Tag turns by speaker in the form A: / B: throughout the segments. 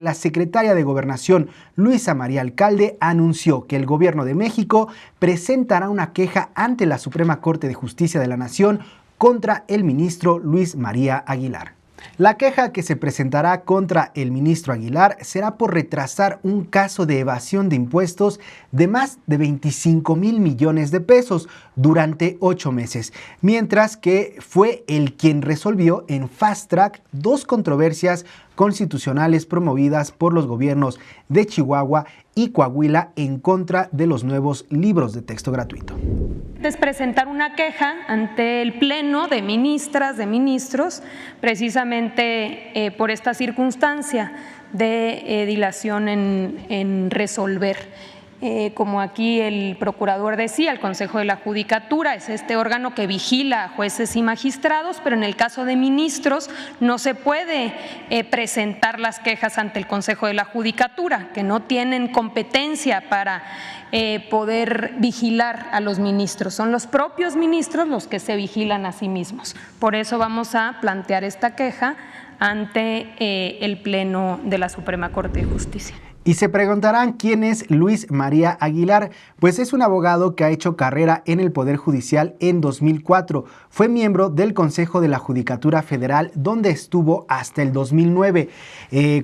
A: La secretaria de Gobernación, Luisa María Alcalde, anunció que el Gobierno de México presentará una queja ante la Suprema Corte de Justicia de la Nación contra el ministro Luis María Aguilar. La queja que se presentará contra el ministro Aguilar será por retrasar un caso de evasión de impuestos de más de 25,000 millones de pesos durante 8 meses, mientras que fue el quien resolvió en fast track 2 controversias constitucionales promovidas por los gobiernos de Chihuahua y Coahuila en contra de los nuevos libros de texto gratuito.
B: Es presentar una queja ante el Pleno de Ministras, de Ministros, precisamente por esta circunstancia de dilación en resolver. Como aquí el procurador decía, el Consejo de la Judicatura es este órgano que vigila a jueces y magistrados, pero en el caso de ministros no se puede presentar las quejas ante el Consejo de la Judicatura, que no tienen competencia para poder vigilar a los ministros. Son los propios ministros los que se vigilan a sí mismos. Por eso vamos a plantear esta queja ante el Pleno de la Suprema Corte de Justicia.
A: Y se preguntarán quién es Luis María Aguilar. Pues es un abogado que ha hecho carrera en el Poder Judicial en 2004. Fue miembro del Consejo de la Judicatura Federal, donde estuvo hasta el 2009,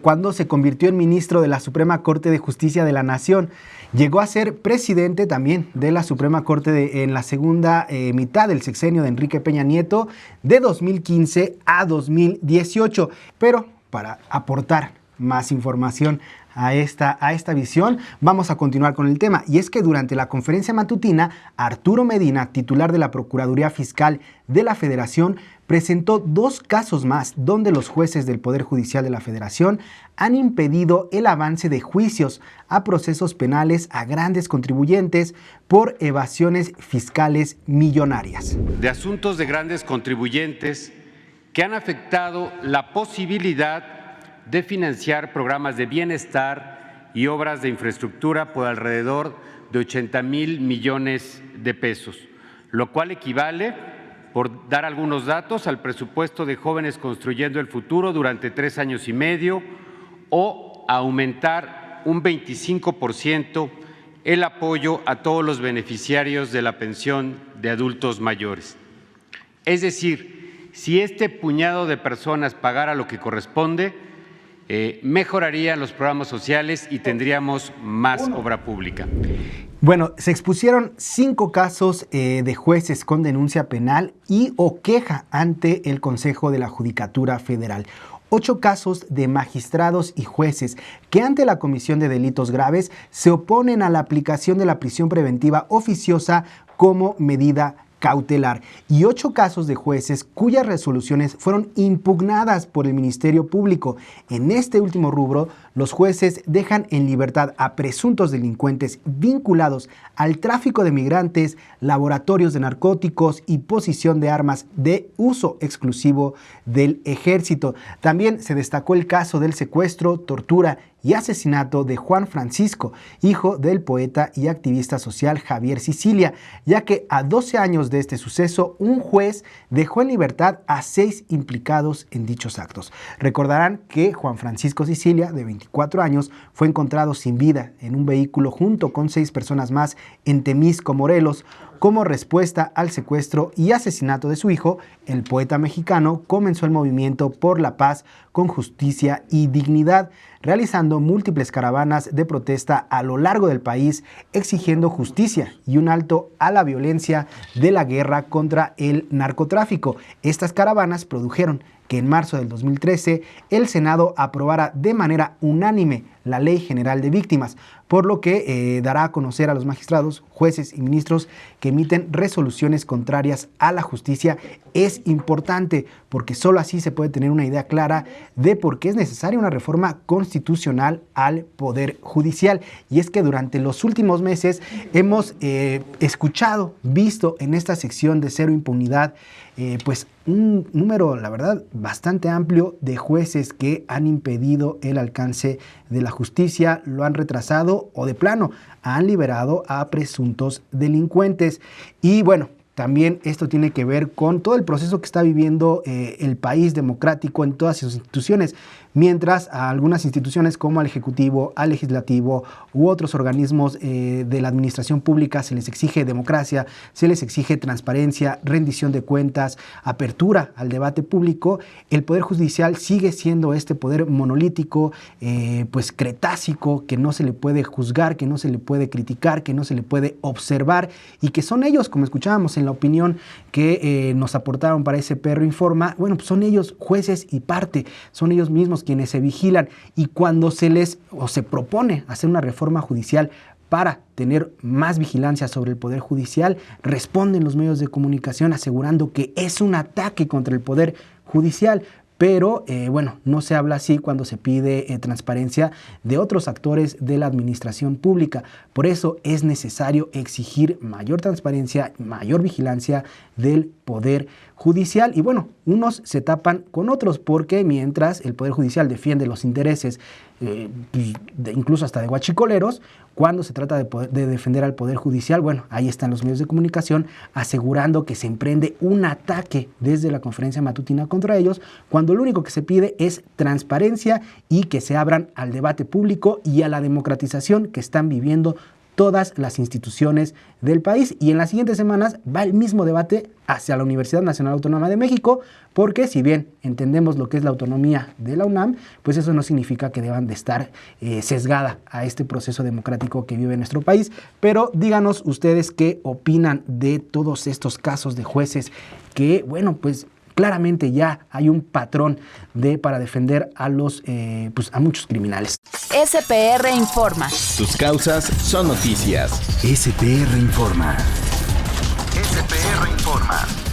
A: cuando se convirtió en ministro de la Suprema Corte de Justicia de la Nación. Llegó a ser presidente también de la Suprema Corte en la segunda mitad del sexenio de Enrique Peña Nieto, de 2015 a 2018. Pero para aportar más información a esta visión, vamos a continuar con el tema. Y es que durante la conferencia matutina, Arturo Medina, titular de la Procuraduría Fiscal de la Federación, presentó 2 casos más donde los jueces del Poder Judicial de la Federación han impedido el avance de juicios a procesos penales a grandes contribuyentes por evasiones fiscales millonarias.
C: De asuntos de grandes contribuyentes que han afectado la posibilidad de financiar programas de bienestar y obras de infraestructura por alrededor de 80,000 millones de pesos, lo cual equivale, por dar algunos datos, al presupuesto de Jóvenes Construyendo el Futuro durante 3 años y medio, o aumentar un 25% el apoyo a todos los beneficiarios de la pensión de adultos mayores. Es decir, si este puñado de personas pagara lo que corresponde, mejorarían los programas sociales y tendríamos más obra pública.
A: Bueno, se expusieron 5 casos de jueces con denuncia penal y o queja ante el Consejo de la Judicatura Federal. 8 casos de magistrados y jueces que ante la comisión de delitos graves se oponen a la aplicación de la prisión preventiva oficiosa como medida cautelar, y 8 casos de jueces cuyas resoluciones fueron impugnadas por el Ministerio Público. En este último rubro, los jueces dejan en libertad a presuntos delincuentes vinculados al tráfico de migrantes, laboratorios de narcóticos y posesión de armas de uso exclusivo del Ejército. También se destacó el caso del secuestro, tortura y asesinato de Juan Francisco, hijo del poeta y activista social Javier Sicilia, ya que a 12 años de este suceso, un juez dejó en libertad a 6 implicados en dichos actos. Recordarán que Juan Francisco Sicilia, de 24 años, fue encontrado sin vida en un vehículo junto con 6 personas más en Temisco, Morelos. Como respuesta al secuestro y asesinato de su hijo, el poeta mexicano comenzó el movimiento por la paz con justicia y dignidad, realizando múltiples caravanas de protesta a lo largo del país, exigiendo justicia y un alto a la violencia de la guerra contra el narcotráfico. Estas caravanas produjeron que en marzo del 2013 el Senado aprobara de manera unánime la Ley General de Víctimas, por lo que dará a conocer a los magistrados, jueces y ministros que emiten resoluciones contrarias a la justicia. Es importante porque solo así se puede tener una idea clara de por qué es necesaria una reforma constitucional al Poder Judicial. Y es que durante los últimos meses hemos escuchado, visto en esta sección de Cero Impunidad, pues un número, la verdad, bastante amplio de jueces que han impedido el alcance de la justicia, lo han retrasado o de plano han liberado a presuntos delincuentes. Y bueno, también esto tiene que ver con todo el proceso que está viviendo el país democrático en todas sus instituciones, mientras a algunas instituciones como al Ejecutivo, al Legislativo u otros organismos de la administración pública se les exige democracia, se les exige transparencia, rendición de cuentas, apertura al debate público. El Poder Judicial sigue siendo este poder monolítico, pues cretácico, que no se le puede juzgar, que no se le puede criticar, que no se le puede observar, y que son ellos, como escuchábamos en la opinión que nos aportaron para ese Perro Informa, bueno, pues son ellos jueces y parte, son ellos mismos quienes se vigilan, y cuando se les o se propone hacer una reforma judicial para tener más vigilancia sobre el Poder Judicial, responden los medios de comunicación asegurando que es un ataque contra el Poder Judicial. Pero, bueno, no se habla así cuando se pide transparencia de otros actores de la administración pública. Por eso es necesario exigir mayor transparencia, mayor vigilancia del Poder Judicial. Y bueno, unos se tapan con otros, porque mientras el Poder Judicial defiende los intereses, incluso hasta de guachicoleros, cuando se trata de defender al Poder Judicial, bueno, ahí están los medios de comunicación asegurando que se emprende un ataque desde la conferencia matutina contra ellos, cuando lo único que se pide es transparencia y que se abran al debate público y a la democratización que están viviendo todas las instituciones del país. Y en las siguientes semanas va el mismo debate hacia la Universidad Nacional Autónoma de México, porque si bien entendemos lo que es la autonomía de la UNAM, pues eso no significa que deban de estar sesgada a este proceso democrático que vive nuestro país. Pero díganos ustedes qué opinan de todos estos casos de jueces que, bueno, pues claramente ya hay un patrón para defender a a muchos criminales.
D: SPR Informa.
E: Tus causas son noticias.
F: SPR Informa. SPR Informa.